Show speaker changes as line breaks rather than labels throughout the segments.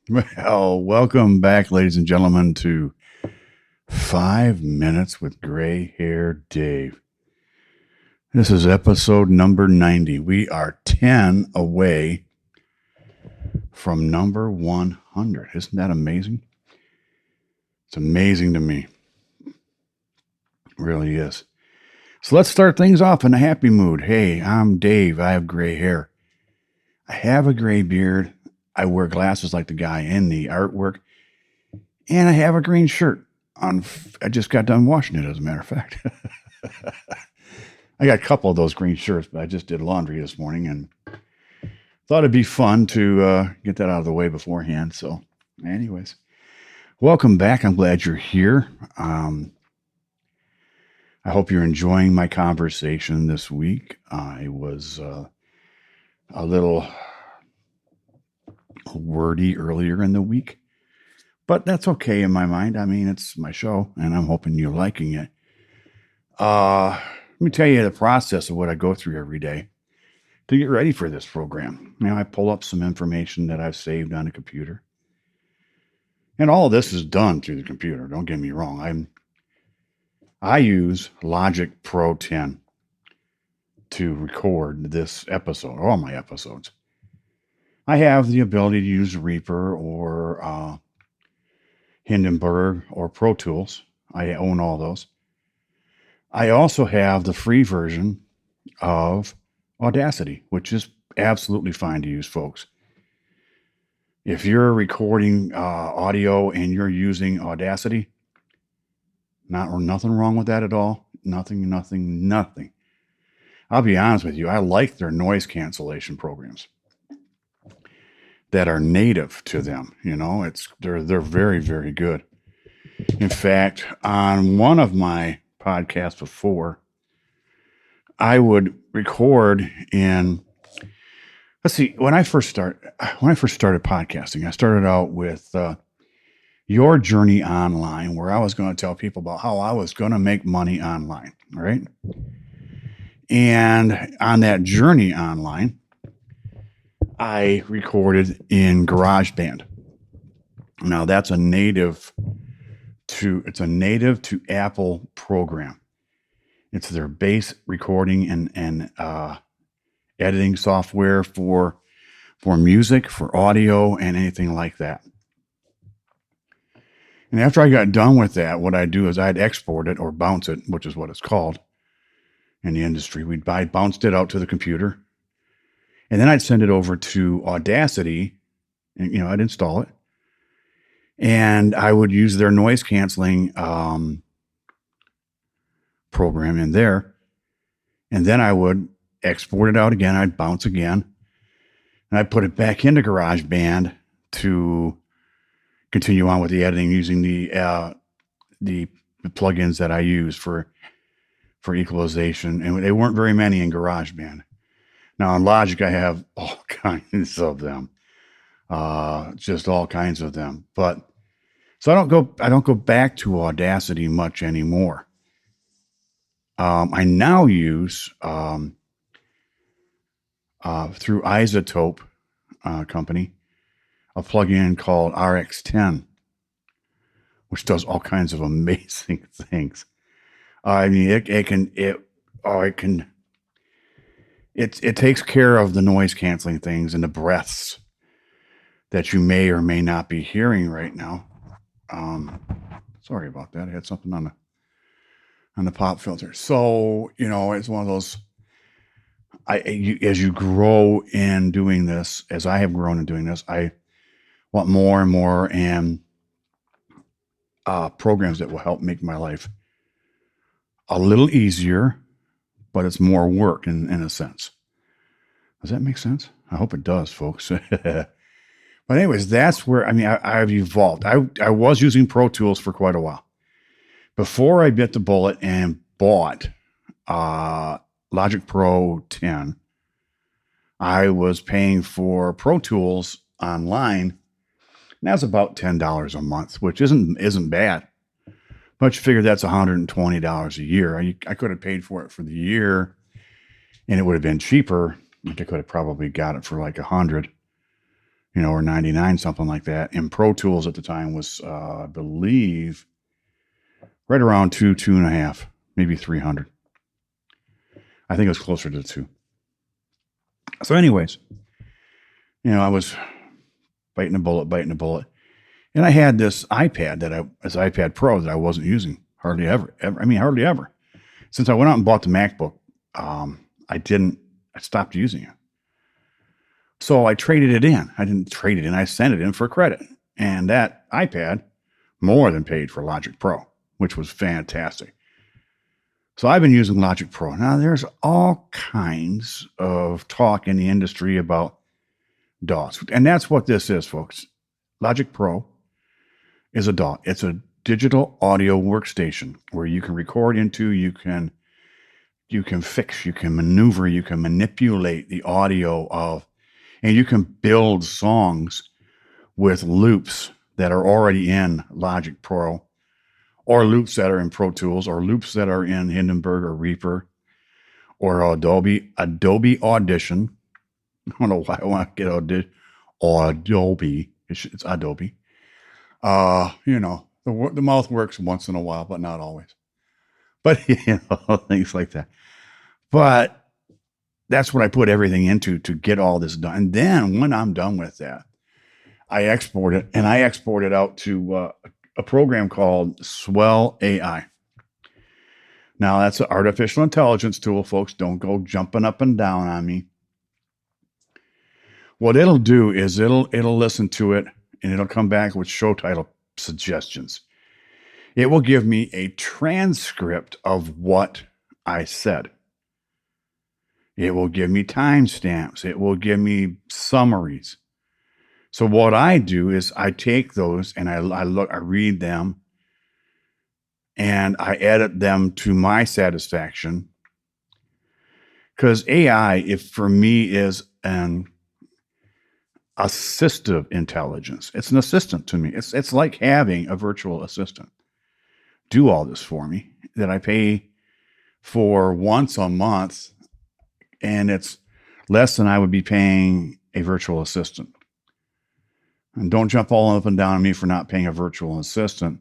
Well, welcome back, ladies and gentlemen, to 5 Minutes with Gray Hair Dave. This is episode number 90. We are 10 away from number 100. Isn't that amazing? It's amazing to me. It really is. So let's start things off in a happy mood. Hey, I'm Dave. I have gray hair. I have a gray beard. I wear glasses like the guy in the artwork. And I have a green shirt on. I just got done washing it, as a matter of fact. I got a couple of those green shirts, but I just did laundry this morning and thought it'd be fun to get that out of the way beforehand. So, anyways, welcome back. I'm glad you're here. I hope you're enjoying my conversation this week. I was a little wordy earlier in the week, but that's okay in my mind. I mean, it's my show, and I'm hoping you're liking it. Let me tell you the process of what I go through every day to get ready for this program. I pull up some information that I've saved on a computer. And all of this is done through the computer. Don't get me wrong. I use Logic Pro 10 to record this episode, all my episodes. I have the ability to use Reaper or Hindenburg or Pro Tools. I own all those. I also have the free version of Audacity, which is absolutely fine to use, folks. If you're recording audio and you're using Audacity, nothing wrong with that at all. Nothing. I'll be honest with you. I like their noise cancellation programs that are native to them. They're very, very good. In fact, on one of my podcasts before, I would record in. Let's see. When I first started podcasting, I started out with Your Journey Online, where I was going to tell people about how I was going to make money online, right? And on that journey online, I recorded in GarageBand. Now that's a native to Apple program. It's their base recording and editing software for music, for audio, and anything like that. And after I got done with that, what I'd do is I'd export it or bounce it, which is what it's called in the industry. I bounced it out to the computer, and then I'd send it over to Audacity, and I'd install it, and I would use their noise canceling program in there, and then I would export it out again. I'd bounce again, and I'd put it back into GarageBand to continue on with the editing using the plugins that I use for equalization, and they weren't very many in GarageBand. Now in Logic, I have all kinds of them, just all kinds of them. But so I don't go back to Audacity much anymore. I now use through Isotope company a plugin called RX10, which does all kinds of amazing things. I mean, it takes care of the noise canceling things and the breaths that you may or may not be hearing right now. Sorry about that. I had something on the pop filter. So, it's one of those, as you grow in doing this, as I have grown in doing this, I want more and more and programs that will help make my life a little easier, but it's more work in a sense. Does that make sense? I hope it does, folks. But anyways, that's where, I've evolved. I was using Pro Tools for quite a while. Before I bit the bullet and bought Logic Pro 10, I was paying for Pro Tools online. And that's about $10 a month, which isn't bad. But you figure that's $120 a year. I could have paid for it for the year, and it would have been cheaper. I could have probably got it for like $100. or 99, something like that. And Pro Tools at the time was, I believe, right around two and a half, maybe 300. I think it was closer to 2. So anyways, I was biting a bullet. And I had this iPad this iPad Pro that I wasn't using hardly ever. Hardly ever. Since I went out and bought the MacBook, I stopped using it. So I traded it in. I didn't trade it in. I sent it in for credit. And that iPad more than paid for Logic Pro, which was fantastic. So I've been using Logic Pro. Now there's all kinds of talk in the industry about DAWs. And that's what this is, folks. Logic Pro is a DAW. It's a digital audio workstation where you can record into, you can fix, you can maneuver, you can manipulate the audio of, and you can build songs with loops that are already in Logic Pro, or loops that are in Pro Tools, or loops that are in Hindenburg or Reaper or Adobe Audition. I don't know why I want to get Adobe. It's Adobe. The mouth works once in a while, but not always. But things like that. But that's what I put everything into to get all this done. And then when I'm done with that, I export it, and I export it out to a program called Swell AI. Now that's an artificial intelligence tool, folks. Don't go jumping up and down on me. What it'll do is it'll listen to it, and it'll come back with show title suggestions. It will give me a transcript of what I said. It will give me timestamps. It will give me summaries. So what I do is I take those and I read them, and I edit them to my satisfaction. Because AI, if for me, is an assistive intelligence. It's an assistant to me. It's like having a virtual assistant do all this for me that I pay for once a month, and it's less than I would be paying a virtual assistant. And don't jump all up and down on me for not paying a virtual assistant.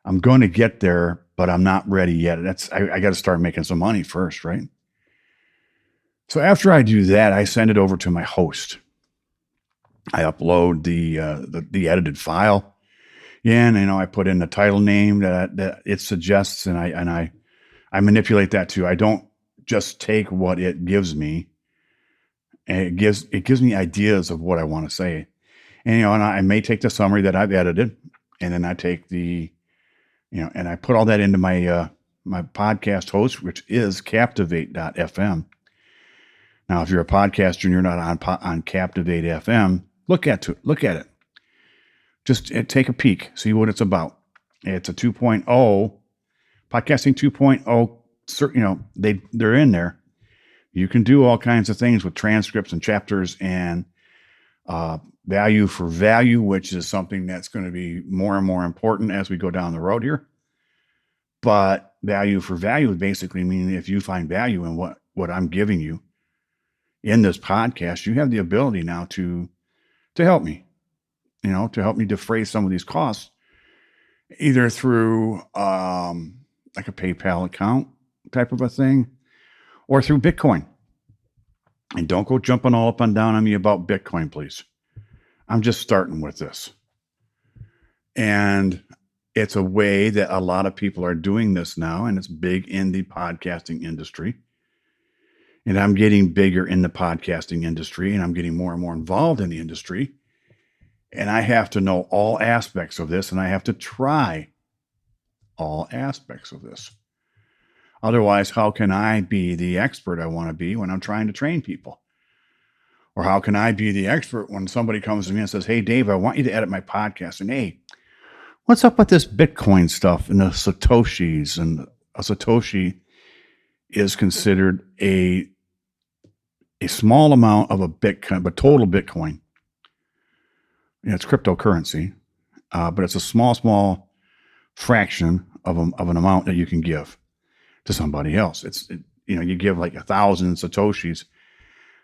I'm going to get there, but I'm not ready yet. I got to start making some money first, right? So after I do that, I send it over to my host. I upload the edited file. And I put in the title name that it suggests, and I manipulate that too. I don't just take what it gives me. And it gives me ideas of what I want to say. And I may take the summary that I've edited, and then I take and I put all that into my my podcast host, which is Captivate.fm. Now, if you're a podcaster and you're not on Captivate FM, look at it. Just take a peek, see what it's about. It's a 2.0, podcasting 2.0. They're in there. You can do all kinds of things with transcripts and chapters and value for value, which is something that's going to be more and more important as we go down the road here. But value for value basically meaning if you find value in what I'm giving you in this podcast, you have the ability now to help me, to help me defray some of these costs, either through like a PayPal account type of a thing, or through Bitcoin. And don't go jumping all up and down on me about Bitcoin, please. I'm just starting with this. And it's a way that a lot of people are doing this now, and it's big in the podcasting industry. And I'm getting bigger in the podcasting industry, and I'm getting more and more involved in the industry. And I have to know all aspects of this, and I have to try all aspects of this. Otherwise, how can I be the expert I want to be when I'm trying to train people? Or how can I be the expert when somebody comes to me and says, "Hey, Dave, I want you to edit my podcast. And hey, what's up with this Bitcoin stuff and the Satoshis?" And a Satoshi is considered a small amount of a Bitcoin, but total Bitcoin. It's cryptocurrency, but it's a small fraction of an amount that you can give to somebody else. You give like 1,000 Satoshis.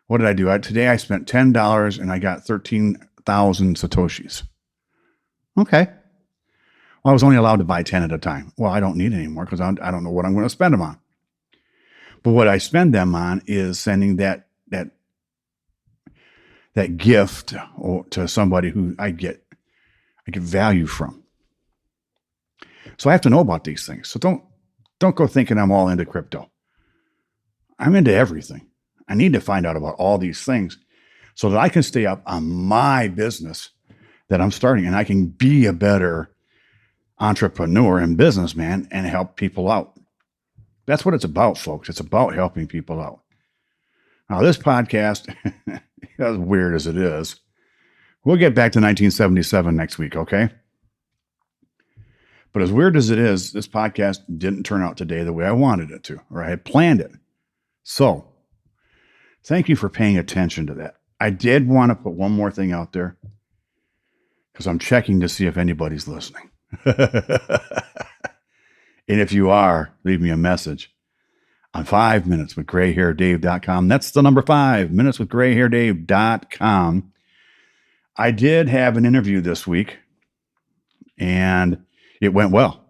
What did I do? Today I spent $10 and I got 13 1,000 Satoshis. Okay. Well, I was only allowed to buy 10 at a time. Well, I don't need any more because I don't know what I'm going to spend them on. But what I spend them on is sending that gift to somebody who I get value from. So I have to know about these things. So don't go thinking I'm all into crypto. I'm into everything. I need to find out about all these things so that I can stay up on my business that I'm starting, and I can be a better entrepreneur and businessman and help people out. That's what it's about, folks. It's about helping people out. Now, this podcast, as weird as it is, we'll get back to 1977 next week, okay? But as weird as it is, this podcast didn't turn out today the way I wanted it to, or I had planned it. So, thank you for paying attention to that. I did want to put one more thing out there because I'm checking to see if anybody's listening. And if you are, leave me a message on 5minuteswithgrayhairdave.com. That's the number 5minuteswithgrayhairdave.com. I did have an interview this week, and it went well.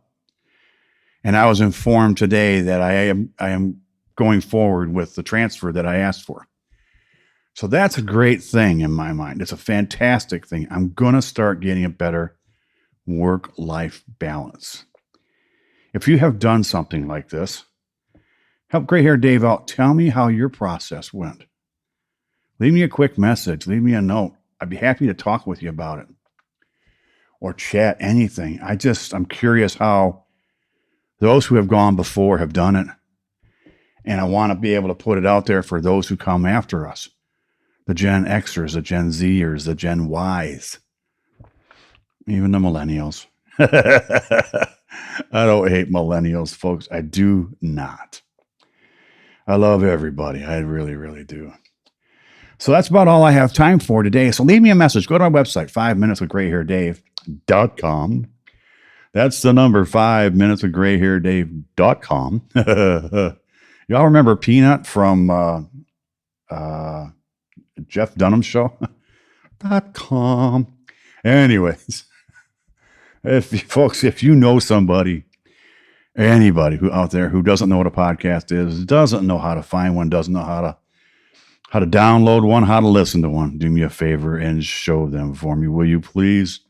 And I was informed today that I am going forward with the transfer that I asked for. So that's a great thing in my mind. It's a fantastic thing. I'm going to start getting a better work-life balance. If you have done something like this, help Gray Hair Dave out. Tell me how your process went. Leave me a quick message. Leave me a note. I'd be happy to talk with you about it or chat anything. I'm curious how those who have gone before have done it. And I want to be able to put it out there for those who come after us. The Gen Xers, the Gen Zers, the Gen Ys, even the millennials. I don't hate millennials, folks. I do not. I love everybody. I really, really do. So that's about all I have time for today. So leave me a message. Go to our website, 5minuteswithgrayhairdave.com. That's the number, 5minuteswithgrayhairdave.com. Y'all remember Peanut from Jeff Dunham's show? .com. Anyways, if you know anybody who out there who doesn't know what a podcast is, doesn't know how to find one, doesn't know how to download one, how to listen to one, do me a favor and show them for me, will you please?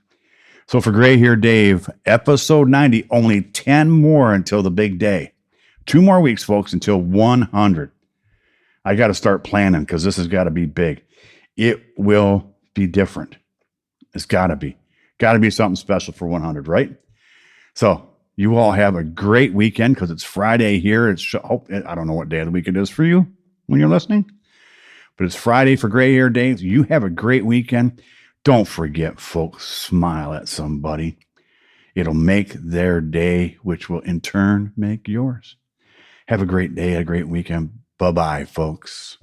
So for Gray Hair Dave, episode 90, only 10 more until the big day. 2 more weeks, folks, until 100. I got to start planning because this has got to be big. It will be different. It's got to be. Got to be something special for 100, right? So you all have a great weekend because it's Friday here. I don't know what day of the week it is for you when you're listening, but it's Friday for Gray Hair Dave. You have a great weekend. Don't forget, folks, smile at somebody. It'll make their day, which will in turn make yours. Have a great day, a great weekend. Bye-bye, folks.